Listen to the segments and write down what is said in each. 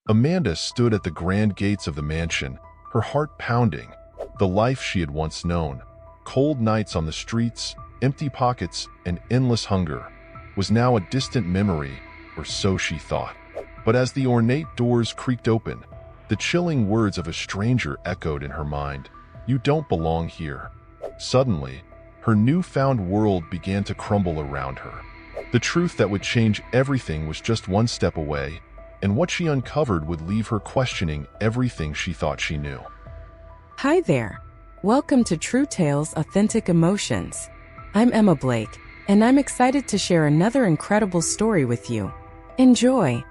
Amanda stood at the grand gates of the mansion, her heart pounding. The life she had once known, cold nights on the streets, empty pockets, and endless hunger, was now a distant memory, or so she thought. But as the ornate doors creaked open, the chilling words of a stranger echoed in her mind. "You don't belong here." Suddenly, her newfound world began to crumble around her. The truth that would change everything was just one step away, and what she uncovered would leave her questioning everything she thought she knew. Hi there. Welcome to True Tales Authentic Emotions. I'm Emma Blake, and I'm excited to share another incredible story with you. Enjoy.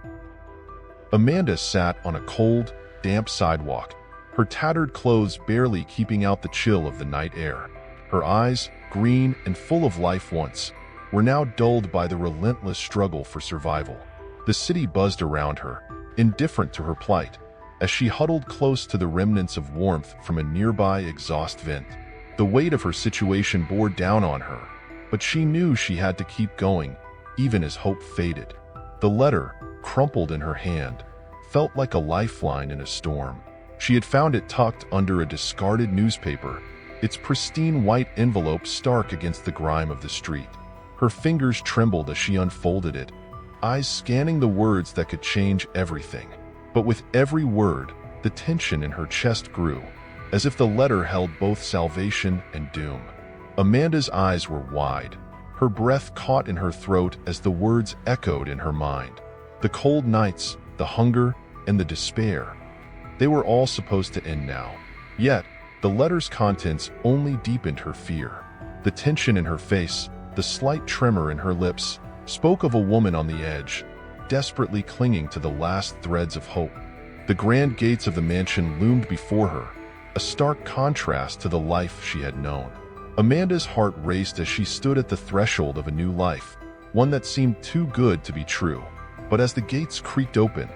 Amanda sat on a cold, damp sidewalk, her tattered clothes barely keeping out the chill of the night air. Her eyes, green and full of life once, were now dulled by the relentless struggle for survival. The city buzzed around her, indifferent to her plight, as she huddled close to the remnants of warmth from a nearby exhaust vent. The weight of her situation bore down on her, but she knew she had to keep going, even as hope faded. The letter, crumpled in her hand, felt like a lifeline in a storm. She had found it tucked under a discarded newspaper, its pristine white envelope stark against the grime of the street. Her fingers trembled as she unfolded it, eyes scanning the words that could change everything. But with every word, the tension in her chest grew, as if the letter held both salvation and doom. Amanda's eyes were wide, her breath caught in her throat as the words echoed in her mind. The cold nights, the hunger, and the despair. They were all supposed to end now. Yet, the letter's contents only deepened her fear. The tension in her face, the slight tremor in her lips, spoke of a woman on the edge, desperately clinging to the last threads of hope. The grand gates of the mansion loomed before her, a stark contrast to the life she had known. Amanda's heart raced as she stood at the threshold of a new life, one that seemed too good to be true. But as the gates creaked open,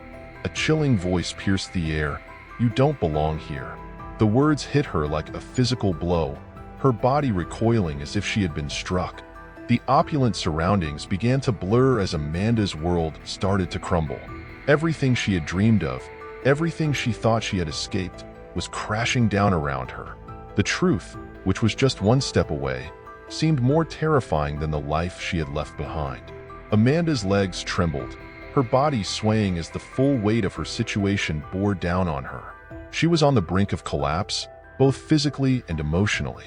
a chilling voice pierced the air. "You don't belong here." The words hit her like a physical blow, her body recoiling as if she had been struck. The opulent surroundings began to blur as Amanda's world started to crumble. Everything she had dreamed of, everything she thought she had escaped, was crashing down around her. The truth, which was just one step away, seemed more terrifying than the life she had left behind. Amanda's legs trembled, her body swaying as the full weight of her situation bore down on her. She was on the brink of collapse, both physically and emotionally.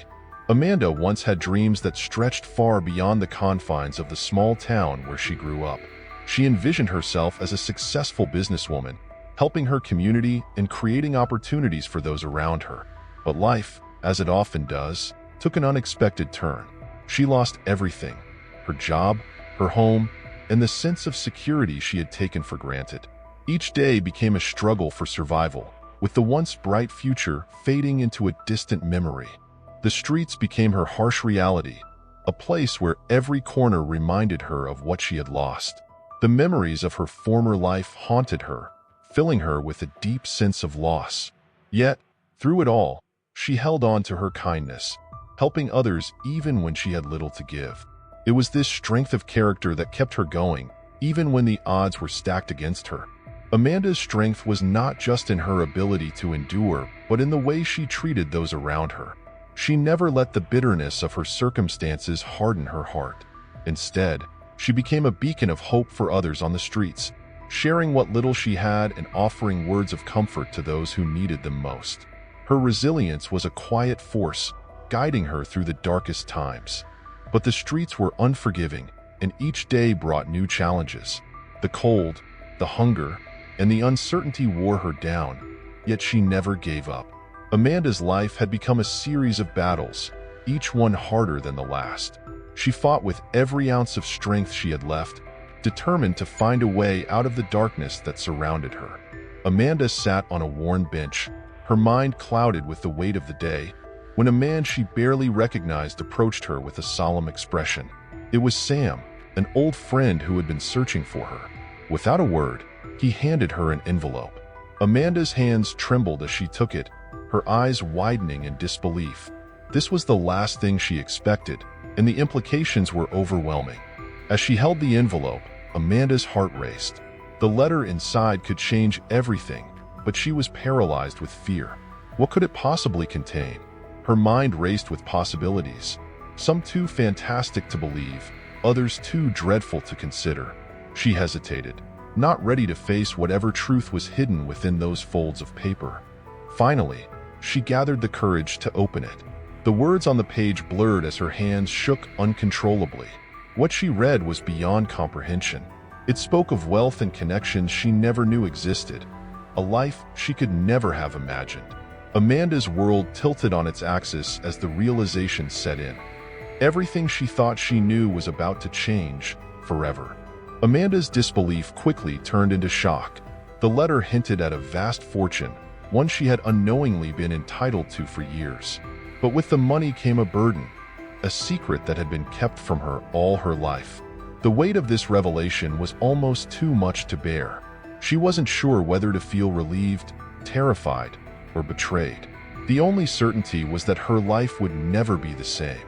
Amanda once had dreams that stretched far beyond the confines of the small town where she grew up. She envisioned herself as a successful businesswoman, helping her community and creating opportunities for those around her. But life, as it often does, took an unexpected turn. She lost everything: her job, her home, and the sense of security she had taken for granted. Each day became a struggle for survival, with the once bright future fading into a distant memory. The streets became her harsh reality, a place where every corner reminded her of what she had lost. The memories of her former life haunted her, filling her with a deep sense of loss. Yet, through it all, she held on to her kindness, helping others even when she had little to give. It was this strength of character that kept her going, even when the odds were stacked against her. Amanda's strength was not just in her ability to endure, but in the way she treated those around her. She never let the bitterness of her circumstances harden her heart. Instead, she became a beacon of hope for others on the streets, sharing what little she had and offering words of comfort to those who needed them most. Her resilience was a quiet force, guiding her through the darkest times. But the streets were unforgiving, and each day brought new challenges. The cold, the hunger, and the uncertainty wore her down, yet she never gave up. Amanda's life had become a series of battles, each one harder than the last. She fought with every ounce of strength she had left, determined to find a way out of the darkness that surrounded her. Amanda sat on a worn bench, her mind clouded with the weight of the day, when a man she barely recognized approached her with a solemn expression. It was Sam, an old friend who had been searching for her. Without a word, he handed her an envelope. Amanda's hands trembled as she took it, her eyes widening in disbelief. This was the last thing she expected, and the implications were overwhelming. As she held the envelope, Amanda's heart raced. The letter inside could change everything, but she was paralyzed with fear. What could it possibly contain? Her mind raced with possibilities, some too fantastic to believe, others too dreadful to consider. She hesitated, not ready to face whatever truth was hidden within those folds of paper. Finally, she gathered the courage to open it. The words on the page blurred as her hands shook uncontrollably. What she read was beyond comprehension. It spoke of wealth and connections she never knew existed, a life she could never have imagined. Amanda's world tilted on its axis as the realization set in. Everything she thought she knew was about to change forever. Amanda's disbelief quickly turned into shock. The letter hinted at a vast fortune, one she had unknowingly been entitled to for years. But with the money came a burden, a secret that had been kept from her all her life. The weight of this revelation was almost too much to bear. She wasn't sure whether to feel relieved, terrified, or betrayed. The only certainty was that her life would never be the same.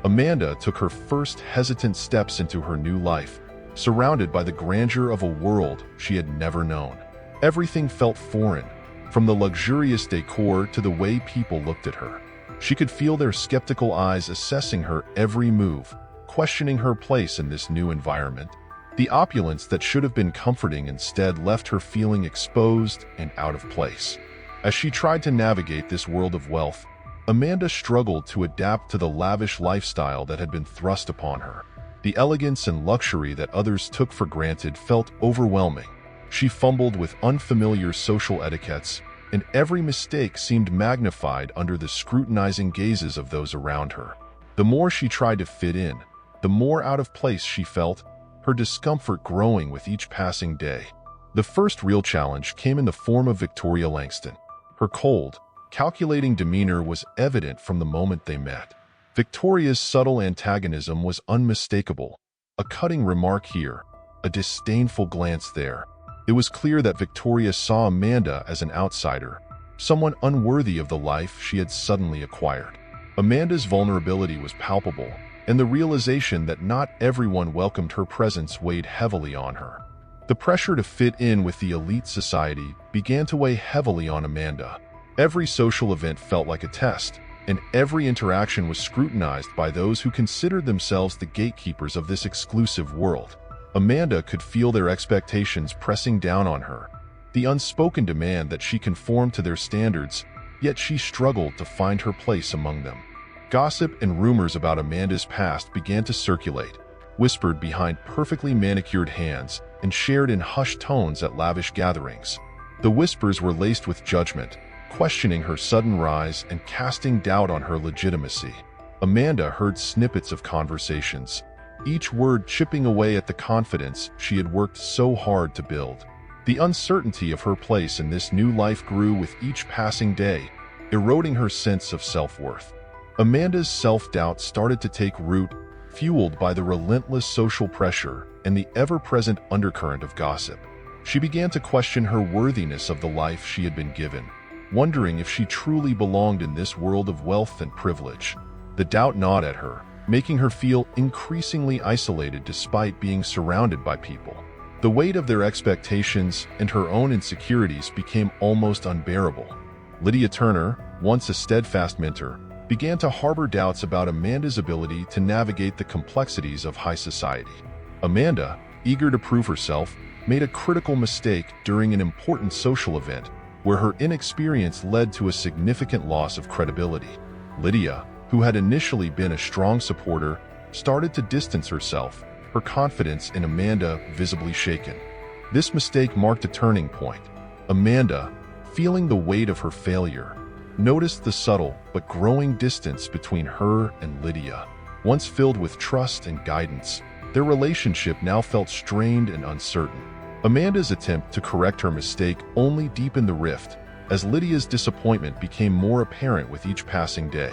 Amanda took her first hesitant steps into her new life, surrounded by the grandeur of a world she had never known. Everything felt foreign, from the luxurious decor to the way people looked at her. She could feel their skeptical eyes assessing her every move, questioning her place in this new environment. The opulence that should have been comforting instead left her feeling exposed and out of place. As she tried to navigate this world of wealth, Amanda struggled to adapt to the lavish lifestyle that had been thrust upon her. The elegance and luxury that others took for granted felt overwhelming. She fumbled with unfamiliar social etiquettes, and every mistake seemed magnified under the scrutinizing gazes of those around her. The more she tried to fit in, the more out of place she felt, her discomfort growing with each passing day. The first real challenge came in the form of Victoria Langston. Her cold, calculating demeanor was evident from the moment they met. Victoria's subtle antagonism was unmistakable. A cutting remark here, a disdainful glance there. It was clear that Victoria saw Amanda as an outsider, someone unworthy of the life she had suddenly acquired. Amanda's vulnerability was palpable, and the realization that not everyone welcomed her presence weighed heavily on her. The pressure to fit in with the elite society began to weigh heavily on Amanda. Every social event felt like a test, and every interaction was scrutinized by those who considered themselves the gatekeepers of this exclusive world. Amanda could feel their expectations pressing down on her, the unspoken demand that she conform to their standards, yet she struggled to find her place among them. Gossip and rumors about Amanda's past began to circulate, whispered behind perfectly manicured hands and shared in hushed tones at lavish gatherings. The whispers were laced with judgment, questioning her sudden rise and casting doubt on her legitimacy. Amanda heard snippets of conversations, each word chipping away at the confidence she had worked so hard to build. The uncertainty of her place in this new life grew with each passing day, eroding her sense of self-worth. Amanda's self-doubt started to take root, fueled by the relentless social pressure and the ever-present undercurrent of gossip. She began to question her worthiness of the life she had been given, wondering if she truly belonged in this world of wealth and privilege. The doubt gnawed at her, making her feel increasingly isolated despite being surrounded by people. The weight of their expectations and her own insecurities became almost unbearable. Lydia Turner, once a steadfast mentor, began to harbor doubts about Amanda's ability to navigate the complexities of high society. Amanda, eager to prove herself, made a critical mistake during an important social event where her inexperience led to a significant loss of credibility. Lydia, who had initially been a strong supporter, started to distance herself, her confidence in Amanda visibly shaken. This mistake marked a turning point. Amanda, feeling the weight of her failure, noticed the subtle but growing distance between her and Lydia. Once filled with trust and guidance, their relationship now felt strained and uncertain. Amanda's attempt to correct her mistake only deepened the rift, as Lydia's disappointment became more apparent with each passing day.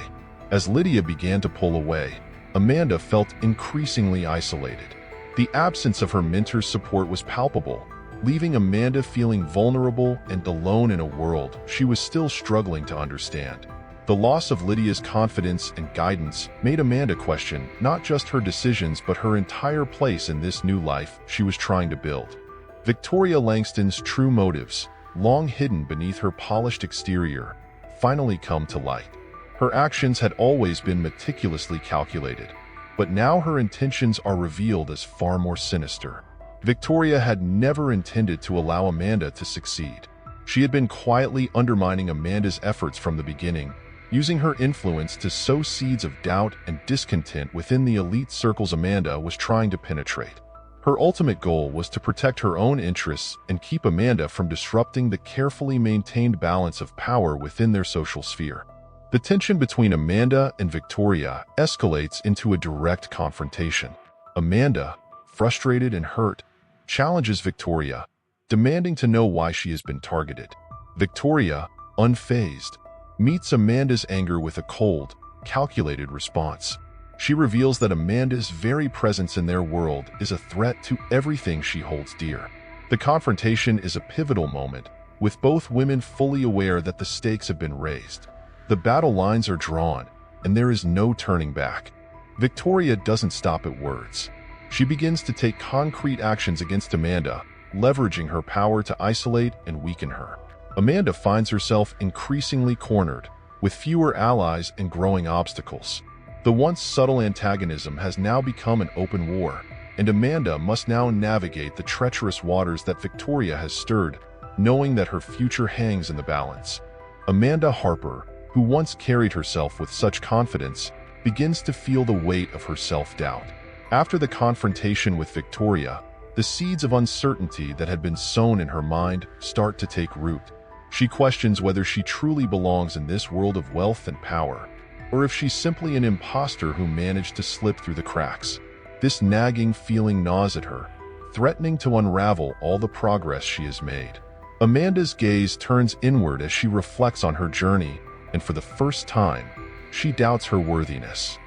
As Lydia began to pull away, Amanda felt increasingly isolated. The absence of her mentor's support was palpable, leaving Amanda feeling vulnerable and alone in a world she was still struggling to understand. The loss of Lydia's confidence and guidance made Amanda question not just her decisions but her entire place in this new life she was trying to build. Victoria Langston's true motives, long hidden beneath her polished exterior, finally come to light. Her actions had always been meticulously calculated, but now her intentions are revealed as far more sinister. Victoria had never intended to allow Amanda to succeed. She had been quietly undermining Amanda's efforts from the beginning, using her influence to sow seeds of doubt and discontent within the elite circles Amanda was trying to penetrate. Her ultimate goal was to protect her own interests and keep Amanda from disrupting the carefully maintained balance of power within their social sphere. The tension between Amanda and Victoria escalates into a direct confrontation. Amanda, frustrated and hurt, challenges Victoria, demanding to know why she has been targeted. Victoria, unfazed, meets Amanda's anger with a cold, calculated response. She reveals that Amanda's very presence in their world is a threat to everything she holds dear. The confrontation is a pivotal moment, with both women fully aware that the stakes have been raised. The battle lines are drawn, and there is no turning back. Victoria doesn't stop at words. She begins to take concrete actions against Amanda, leveraging her power to isolate and weaken her. Amanda finds herself increasingly cornered, with fewer allies and growing obstacles. The once subtle antagonism has now become an open war, and Amanda must now navigate the treacherous waters that Victoria has stirred, knowing that her future hangs in the balance. Amanda Harper, who once carried herself with such confidence, begins to feel the weight of her self-doubt. After the confrontation with Victoria, the seeds of uncertainty that had been sown in her mind start to take root. She questions whether she truly belongs in this world of wealth and power, or if she's simply an imposter who managed to slip through the cracks. This nagging feeling gnaws at her, threatening to unravel all the progress she has made. Amanda's gaze turns inward as she reflects on her journey, and for the first time, she doubts her worthiness.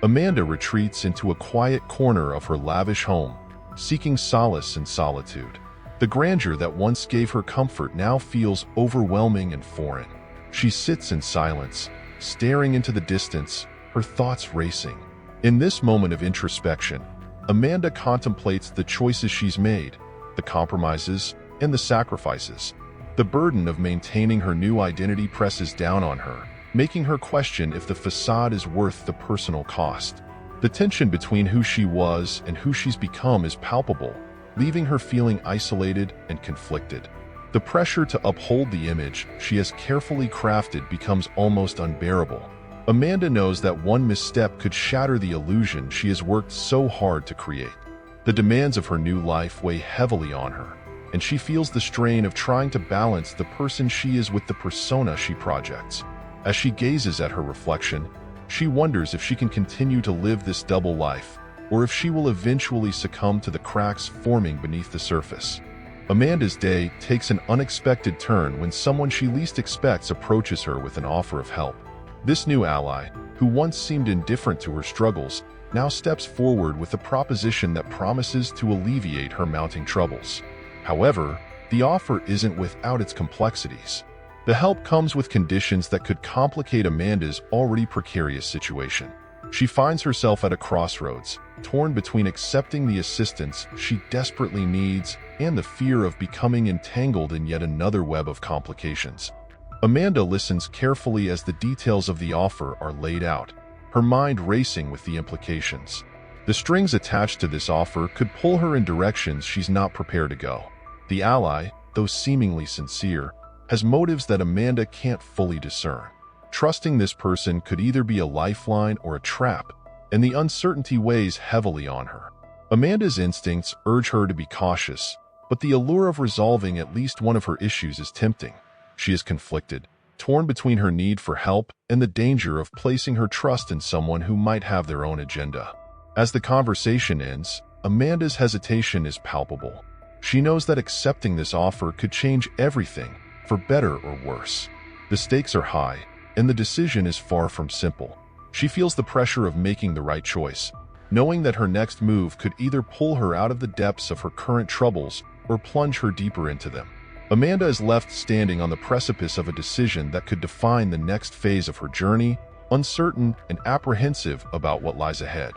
Amanda retreats into a quiet corner of her lavish home, seeking solace in solitude. The grandeur that once gave her comfort now feels overwhelming and foreign. She sits in silence, staring into the distance, her thoughts racing. In this moment of introspection, Amanda contemplates the choices she's made, the compromises, and the sacrifices. The burden of maintaining her new identity presses down on her, making her question if the facade is worth the personal cost. The tension between who she was and who she's become is palpable, leaving her feeling isolated and conflicted. The pressure to uphold the image she has carefully crafted becomes almost unbearable. Amanda knows that one misstep could shatter the illusion she has worked so hard to create. The demands of her new life weigh heavily on her, and she feels the strain of trying to balance the person she is with the persona she projects. As she gazes at her reflection, she wonders if she can continue to live this double life, or if she will eventually succumb to the cracks forming beneath the surface. Amanda's day takes an unexpected turn when someone she least expects approaches her with an offer of help. This new ally, who once seemed indifferent to her struggles, now steps forward with a proposition that promises to alleviate her mounting troubles. However, the offer isn't without its complexities. The help comes with conditions that could complicate Amanda's already precarious situation. She finds herself at a crossroads, torn between accepting the assistance she desperately needs and the fear of becoming entangled in yet another web of complications. Amanda listens carefully as the details of the offer are laid out, her mind racing with the implications. The strings attached to this offer could pull her in directions she's not prepared to go. The ally, though seemingly sincere, has motives that Amanda can't fully discern. Trusting this person could either be a lifeline or a trap, and the uncertainty weighs heavily on her. Amanda's instincts urge her to be cautious, but the allure of resolving at least one of her issues is tempting. She is conflicted, torn between her need for help and the danger of placing her trust in someone who might have their own agenda. As the conversation ends, Amanda's hesitation is palpable. She knows that accepting this offer could change everything, for better or worse. The stakes are high, and the decision is far from simple. She feels the pressure of making the right choice, knowing that her next move could either pull her out of the depths of her current troubles or plunge her deeper into them. Amanda is left standing on the precipice of a decision that could define the next phase of her journey, uncertain and apprehensive about what lies ahead.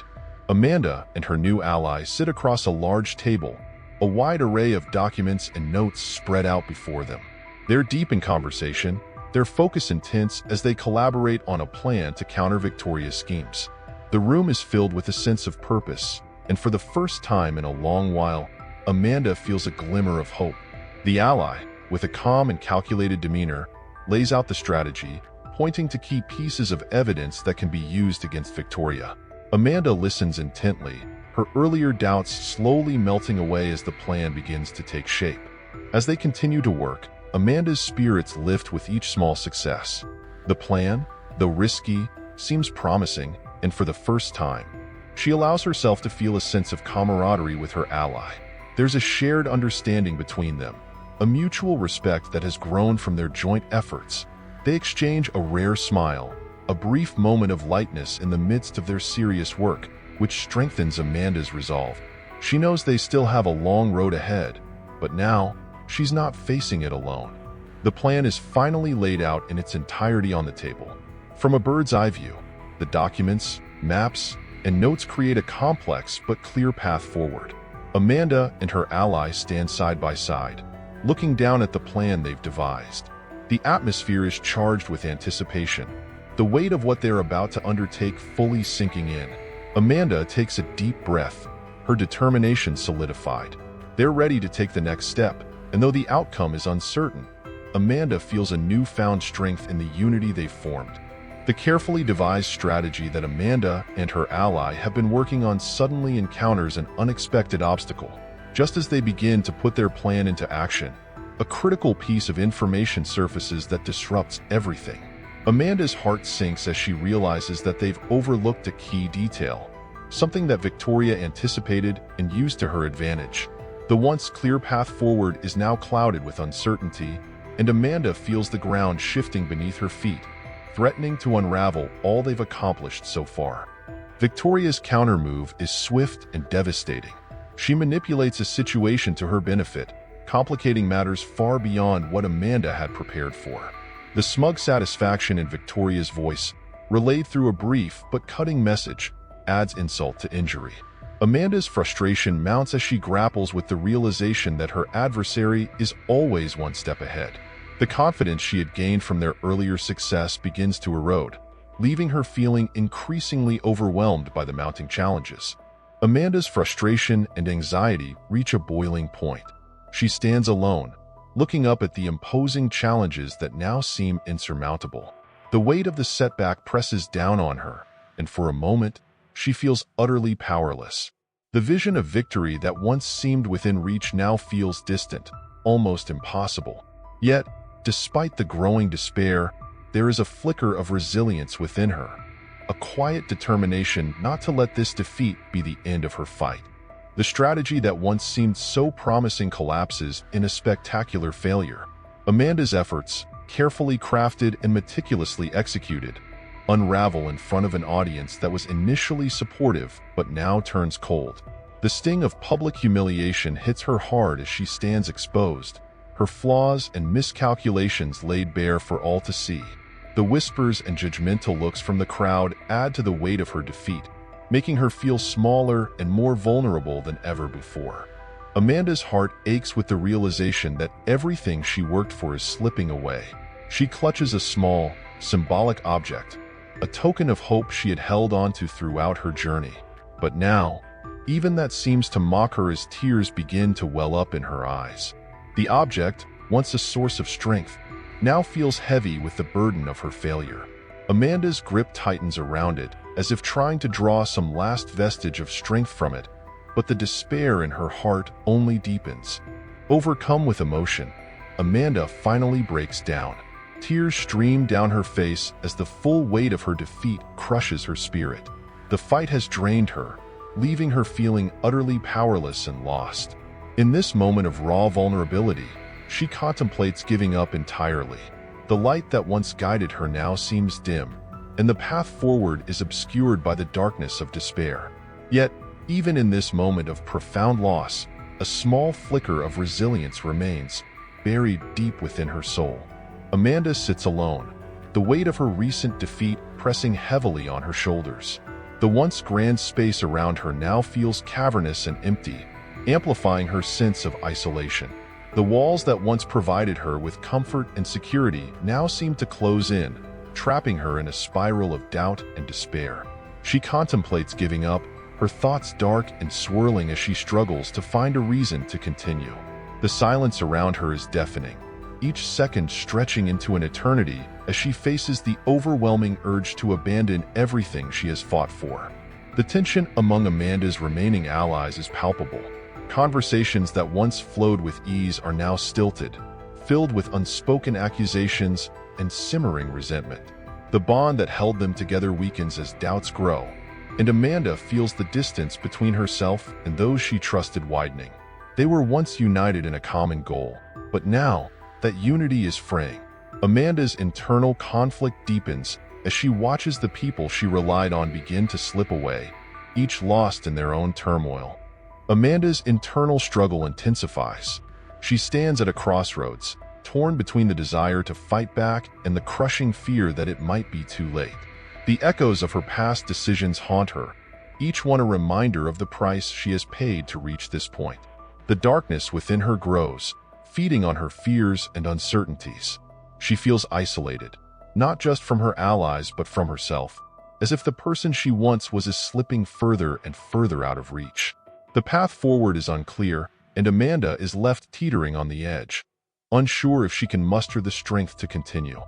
Amanda and her new ally sit across a large table, A wide array of documents and notes spread out before them. They're deep in conversation, their focus intense as they collaborate on a plan to counter Victoria's schemes. The room is filled with a sense of purpose, and for the first time in a long while, Amanda feels a glimmer of hope. The ally, with a calm and calculated demeanor, lays out the strategy, pointing to key pieces of evidence that can be used against Victoria. Amanda listens intently, her earlier doubts slowly melting away as the plan begins to take shape. As they continue to work, Amanda's spirits lift with each small success. The plan, though risky, seems promising, and for the first time, she allows herself to feel a sense of camaraderie with her ally. There's a shared understanding between them, a mutual respect that has grown from their joint efforts. They exchange a rare smile, a brief moment of lightness in the midst of their serious work, which strengthens Amanda's resolve. She knows they still have a long road ahead, but now, she's not facing it alone. The plan is finally laid out in its entirety on the table. From a bird's eye view, the documents, maps, and notes create a complex but clear path forward. Amanda and her ally stand side by side, looking down at the plan they've devised. The atmosphere is charged with anticipation, the weight of what they're about to undertake fully sinking in. Amanda takes a deep breath, her determination solidified. They're ready to take the next step, and though the outcome is uncertain, Amanda feels a newfound strength in the unity they've formed. The carefully devised strategy that Amanda and her ally have been working on suddenly encounters an unexpected obstacle. Just as they begin to put their plan into action, a critical piece of information surfaces that disrupts everything. Amanda's heart sinks as she realizes that they've overlooked a key detail, something that Victoria anticipated and used to her advantage. The once clear path forward is now clouded with uncertainty, and Amanda feels the ground shifting beneath her feet, threatening to unravel all they've accomplished so far. Victoria's countermove is swift and devastating. She manipulates a situation to her benefit, complicating matters far beyond what Amanda had prepared for. The smug satisfaction in Victoria's voice, relayed through a brief but cutting message, adds insult to injury. Amanda's frustration mounts as she grapples with the realization that her adversary is always one step ahead. The confidence she had gained from their earlier success begins to erode, leaving her feeling increasingly overwhelmed by the mounting challenges. Amanda's frustration and anxiety reach a boiling point. She stands alone, looking up at the imposing challenges that now seem insurmountable. The weight of the setback presses down on her, and for a moment, she feels utterly powerless. The vision of victory that once seemed within reach now feels distant, almost impossible. Yet, despite the growing despair, there is a flicker of resilience within her, a quiet determination not to let this defeat be the end of her fight. The strategy that once seemed so promising collapses in a spectacular failure. Amanda's efforts, carefully crafted and meticulously executed, unravel in front of an audience that was initially supportive but now turns cold. The sting of public humiliation hits her hard as she stands exposed, her flaws and miscalculations laid bare for all to see. The whispers and judgmental looks from the crowd add to the weight of her defeat, making her feel smaller and more vulnerable than ever before. Amanda's heart aches with the realization that everything she worked for is slipping away. She clutches a small, symbolic object, a token of hope she had held onto throughout her journey. But now, even that seems to mock her as tears begin to well up in her eyes. The object, once a source of strength, now feels heavy with the burden of her failure. Amanda's grip tightens around it, as if trying to draw some last vestige of strength from it, but the despair in her heart only deepens. Overcome with emotion, Amanda finally breaks down. Tears stream down her face as the full weight of her defeat crushes her spirit. The fight has drained her, leaving her feeling utterly powerless and lost. In this moment of raw vulnerability, she contemplates giving up entirely. The light that once guided her now seems dim, and the path forward is obscured by the darkness of despair. Yet, even in this moment of profound loss, a small flicker of resilience remains, buried deep within her soul. Amanda sits alone, the weight of her recent defeat pressing heavily on her shoulders. The once grand space around her now feels cavernous and empty, amplifying her sense of isolation. The walls that once provided her with comfort and security now seemed to close in, trapping her in a spiral of doubt and despair. She contemplates giving up, her thoughts dark and swirling as she struggles to find a reason to continue. The silence around her is deafening, each second stretching into an eternity as she faces the overwhelming urge to abandon everything she has fought for. The tension among Amanda's remaining allies is palpable. Conversations that once flowed with ease are now stilted, filled with unspoken accusations and simmering resentment. The bond that held them together weakens as doubts grow, and Amanda feels the distance between herself and those she trusted widening. They were once united in a common goal, but now that unity is fraying. Amanda's internal conflict deepens as she watches the people she relied on begin to slip away, each lost in their own turmoil. Amanda's internal struggle intensifies. She stands at a crossroads, torn between the desire to fight back and the crushing fear that it might be too late. The echoes of her past decisions haunt her, each one a reminder of the price she has paid to reach this point. The darkness within her grows, feeding on her fears and uncertainties. She feels isolated, not just from her allies but from herself, as if the person she once was is slipping further and further out of reach. The path forward is unclear, and Amanda is left teetering on the edge, unsure if she can muster the strength to continue.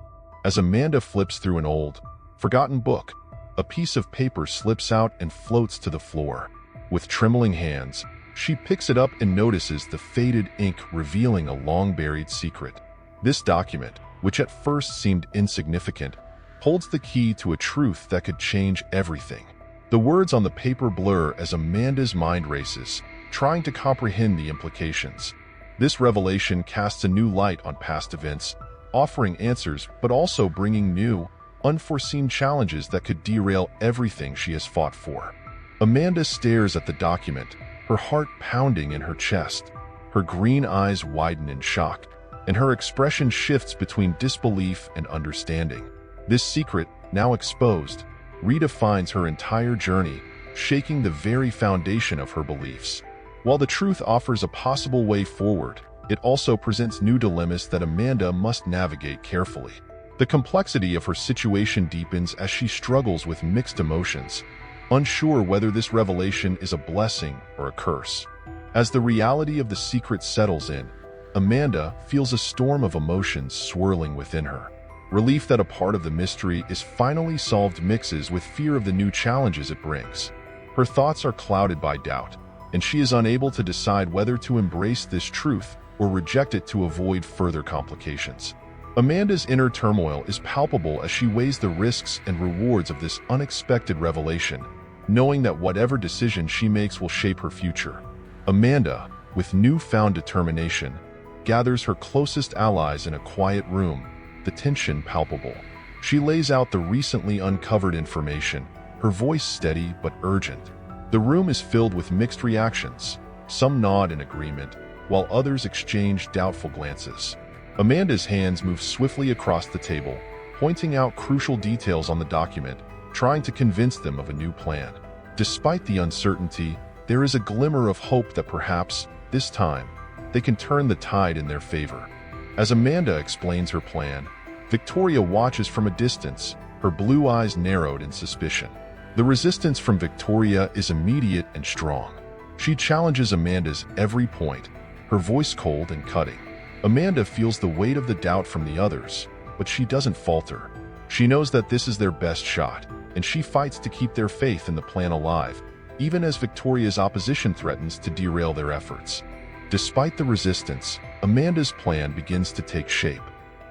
As Amanda flips through an old, forgotten book, a piece of paper slips out and floats to the floor. With trembling hands, she picks it up and notices the faded ink revealing a long-buried secret. This document, which at first seemed insignificant, holds the key to a truth that could change everything. The words on the paper blur as Amanda's mind races, trying to comprehend the implications. This revelation casts a new light on past events, offering answers but also bringing new, unforeseen challenges that could derail everything she has fought for. Amanda stares at the document, her heart pounding in her chest. Her green eyes widen in shock, and her expression shifts between disbelief and understanding. This secret, now exposed, redefines her entire journey, shaking the very foundation of her beliefs. While the truth offers a possible way forward, it also presents new dilemmas that Amanda must navigate carefully. The complexity of her situation deepens as she struggles with mixed emotions, unsure whether this revelation is a blessing or a curse. As the reality of the secret settles in, Amanda feels a storm of emotions swirling within her. Relief that a part of the mystery is finally solved mixes with fear of the new challenges it brings. Her thoughts are clouded by doubt, and she is unable to decide whether to embrace this truth or reject it to avoid further complications. Amanda's inner turmoil is palpable as she weighs the risks and rewards of this unexpected revelation, knowing that whatever decision she makes will shape her future. Amanda, with newfound determination, gathers her closest allies in a quiet room, the tension palpable. She lays out the recently uncovered information, her voice steady but urgent. The room is filled with mixed reactions. Some nod in agreement, while others exchange doubtful glances. Amanda's hands move swiftly across the table, pointing out crucial details on the document, trying to convince them of a new plan. Despite the uncertainty, there is a glimmer of hope that perhaps, this time, they can turn the tide in their favor. As Amanda explains her plan, Victoria watches from a distance, her blue eyes narrowed in suspicion. The resistance from Victoria is immediate and strong. She challenges Amanda's every point, her voice cold and cutting. Amanda feels the weight of the doubt from the others, but she doesn't falter. She knows that this is their best shot, and she fights to keep their faith in the plan alive, even as Victoria's opposition threatens to derail their efforts. Despite the resistance, Amanda's plan begins to take shape.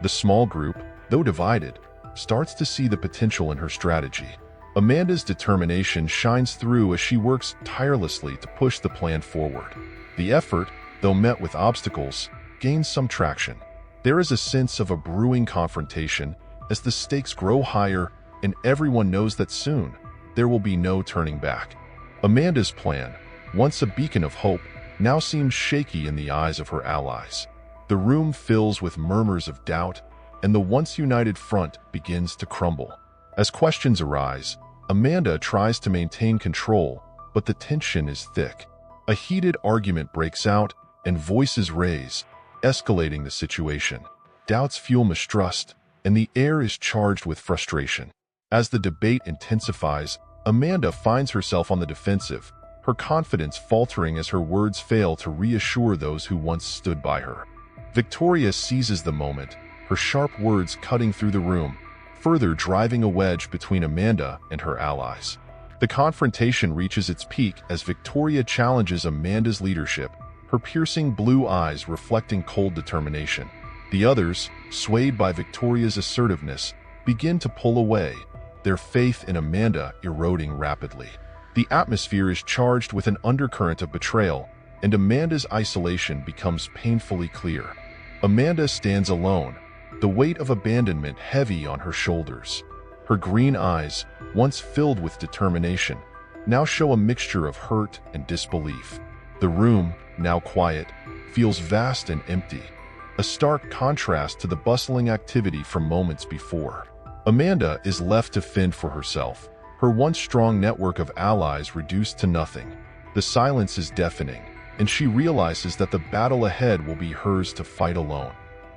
The small group, though divided, starts to see the potential in her strategy. Amanda's determination shines through as she works tirelessly to push the plan forward. The effort, though met with obstacles, gains some traction. There is a sense of a brewing confrontation as the stakes grow higher and everyone knows that soon there will be no turning back. Amanda's plan, once a beacon of hope, now seems shaky in the eyes of her allies. The room fills with murmurs of doubt, and the once united front begins to crumble. As questions arise, Amanda tries to maintain control, but the tension is thick. A heated argument breaks out, and voices raise, escalating the situation. Doubts fuel mistrust, and the air is charged with frustration. As the debate intensifies, Amanda finds herself on the defensive, her confidence faltering as her words fail to reassure those who once stood by her. Victoria seizes the moment, her sharp words cutting through the room, further driving a wedge between Amanda and her allies. The confrontation reaches its peak as Victoria challenges Amanda's leadership, her piercing blue eyes reflecting cold determination. The others, swayed by Victoria's assertiveness, begin to pull away, their faith in Amanda eroding rapidly. The atmosphere is charged with an undercurrent of betrayal, and Amanda's isolation becomes painfully clear. Amanda stands alone, the weight of abandonment heavy on her shoulders. Her green eyes, once filled with determination, now show a mixture of hurt and disbelief. The room, now quiet, feels vast and empty, a stark contrast to the bustling activity from moments before. Amanda is left to fend for herself, her once strong network of allies reduced to nothing. The silence is deafening, and she realizes that the battle ahead will be hers to fight alone.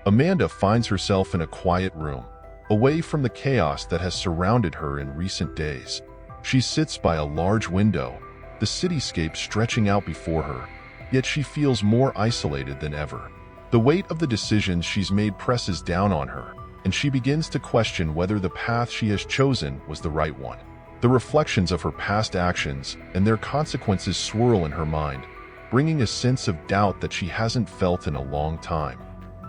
Amanda finds herself in a quiet room, away from the chaos that has surrounded her in recent days. She sits by a large window, the cityscape stretching out before her, yet she feels more isolated than ever. The weight of the decisions she's made presses down on her, and she begins to question whether the path she has chosen was the right one. The reflections of her past actions and their consequences swirl in her mind, bringing a sense of doubt that she hasn't felt in a long time.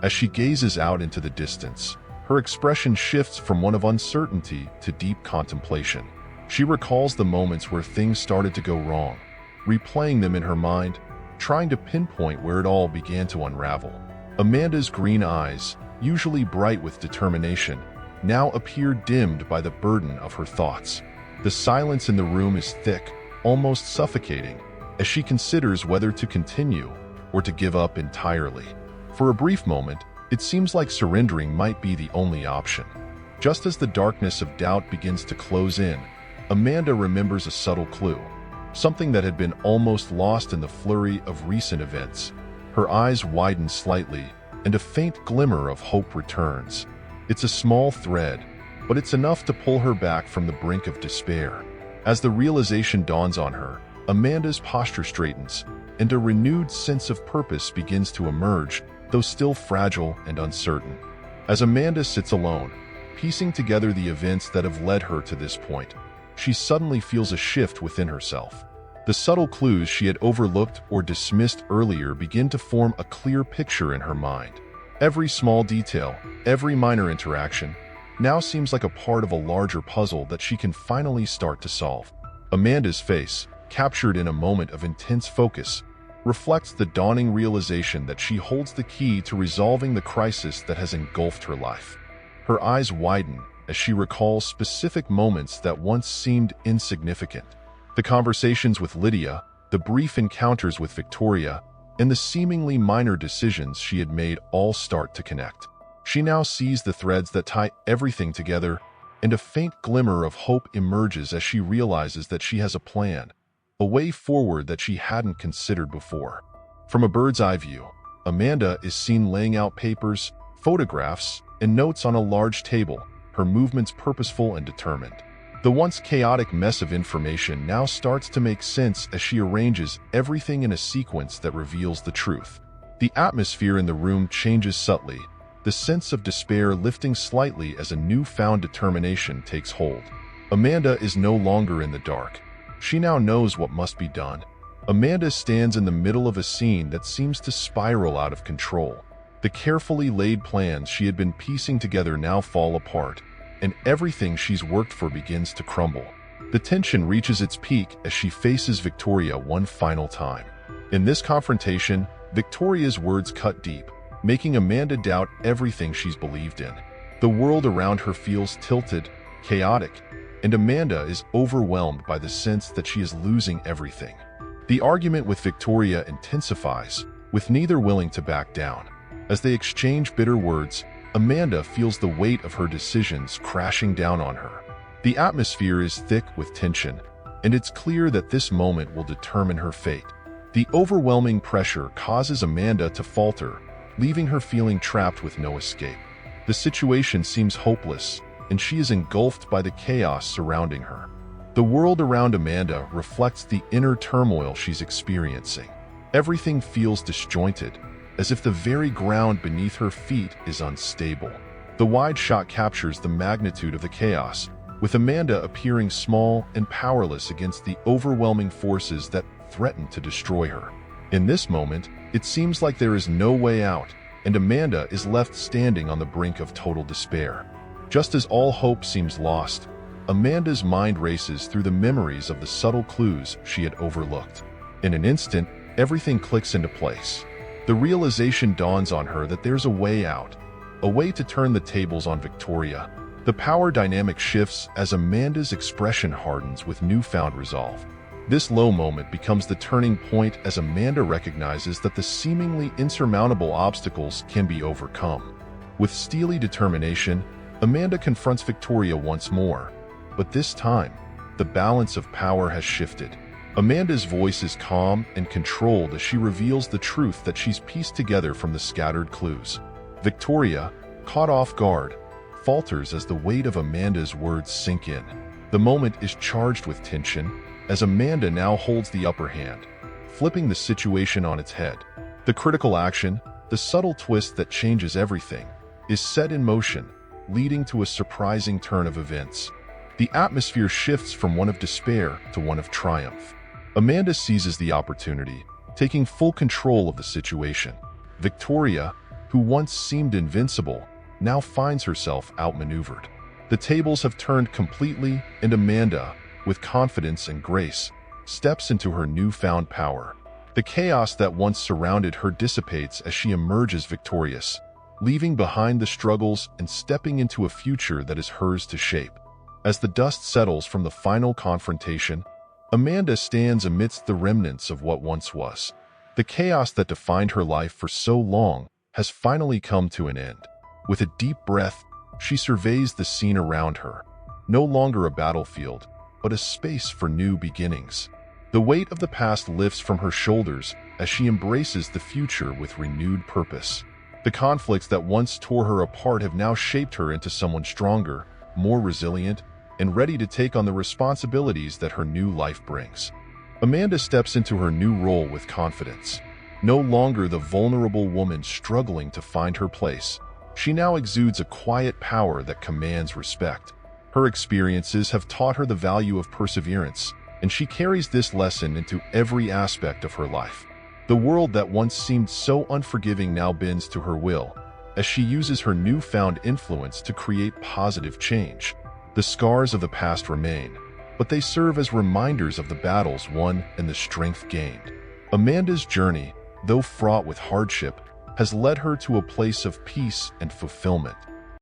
As she gazes out into the distance, her expression shifts from one of uncertainty to deep contemplation. She recalls the moments where things started to go wrong, replaying them in her mind, trying to pinpoint where it all began to unravel. Amanda's green eyes, usually bright with determination, now appear dimmed by the burden of her thoughts. The silence in the room is thick, almost suffocating, as she considers whether to continue or to give up entirely. For a brief moment, it seems like surrendering might be the only option. Just as the darkness of doubt begins to close in, Amanda remembers a subtle clue, something that had been almost lost in the flurry of recent events. Her eyes widen slightly, and a faint glimmer of hope returns. It's a small thread, but it's enough to pull her back from the brink of despair. As the realization dawns on her, Amanda's posture straightens, and a renewed sense of purpose begins to emerge, though still fragile and uncertain. As Amanda sits alone, piecing together the events that have led her to this point, she suddenly feels a shift within herself. The subtle clues she had overlooked or dismissed earlier begin to form a clear picture in her mind. Every small detail, every minor interaction, now seems like a part of a larger puzzle that she can finally start to solve. Amanda's face, captured in a moment of intense focus, reflects the dawning realization that she holds the key to resolving the crisis that has engulfed her life. Her eyes widen as she recalls specific moments that once seemed insignificant. The conversations with Lydia, the brief encounters with Victoria, and the seemingly minor decisions she had made all start to connect. She now sees the threads that tie everything together, and a faint glimmer of hope emerges as she realizes that she has a plan, a way forward that she hadn't considered before. From a bird's eye view, Amanda is seen laying out papers, photographs, and notes on a large table, her movements purposeful and determined. The once chaotic mess of information now starts to make sense as she arranges everything in a sequence that reveals the truth. The atmosphere in the room changes subtly, the sense of despair lifting slightly as a newfound determination takes hold. Amanda is no longer in the dark. She now knows what must be done. Amanda stands in the middle of a scene that seems to spiral out of control. The carefully laid plans she had been piecing together now fall apart, and everything she's worked for begins to crumble. The tension reaches its peak as she faces Victoria one final time. In this confrontation, Victoria's words cut deep, making Amanda doubt everything she's believed in. The world around her feels tilted, chaotic, and Amanda is overwhelmed by the sense that she is losing everything. The argument with Victoria intensifies, with neither willing to back down. As they exchange bitter words, Amanda feels the weight of her decisions crashing down on her. The atmosphere is thick with tension, and it's clear that this moment will determine her fate. The overwhelming pressure causes Amanda to falter, leaving her feeling trapped with no escape. The situation seems hopeless, and she is engulfed by the chaos surrounding her. The world around Amanda reflects the inner turmoil she's experiencing. Everything feels disjointed, as if the very ground beneath her feet is unstable. The wide shot captures the magnitude of the chaos, with Amanda appearing small and powerless against the overwhelming forces that threaten to destroy her. In this moment, it seems like there is no way out, and Amanda is left standing on the brink of total despair. Just as all hope seems lost, Amanda's mind races through the memories of the subtle clues she had overlooked. In an instant, everything clicks into place. The realization dawns on her that there's a way out, a way to turn the tables on Victoria. The power dynamic shifts as Amanda's expression hardens with newfound resolve. This low moment becomes the turning point as Amanda recognizes that the seemingly insurmountable obstacles can be overcome. With steely determination, Amanda confronts Victoria once more, but this time, the balance of power has shifted. Amanda's voice is calm and controlled as she reveals the truth that she's pieced together from the scattered clues. Victoria, caught off guard, falters as the weight of Amanda's words sink in. The moment is charged with tension, as Amanda now holds the upper hand, flipping the situation on its head. The critical action, the subtle twist that changes everything, is set in motion, leading to a surprising turn of events. The atmosphere shifts from one of despair to one of triumph. Amanda seizes the opportunity, taking full control of the situation. Victoria, who once seemed invincible, now finds herself outmaneuvered. The tables have turned completely, and Amanda, with confidence and grace, steps into her newfound power. The chaos that once surrounded her dissipates as she emerges victorious, leaving behind the struggles and stepping into a future that is hers to shape. As the dust settles from the final confrontation, Amanda stands amidst the remnants of what once was. The chaos that defined her life for so long has finally come to an end. With a deep breath, she surveys the scene around her, no longer a battlefield, but a space for new beginnings. The weight of the past lifts from her shoulders as she embraces the future with renewed purpose. The conflicts that once tore her apart have now shaped her into someone stronger, more resilient, and ready to take on the responsibilities that her new life brings. Amanda steps into her new role with confidence. No longer the vulnerable woman struggling to find her place, she now exudes a quiet power that commands respect. Her experiences have taught her the value of perseverance, and she carries this lesson into every aspect of her life. The world that once seemed so unforgiving now bends to her will, as she uses her newfound influence to create positive change. The scars of the past remain, but they serve as reminders of the battles won and the strength gained. Amanda's journey, though fraught with hardship, has led her to a place of peace and fulfillment.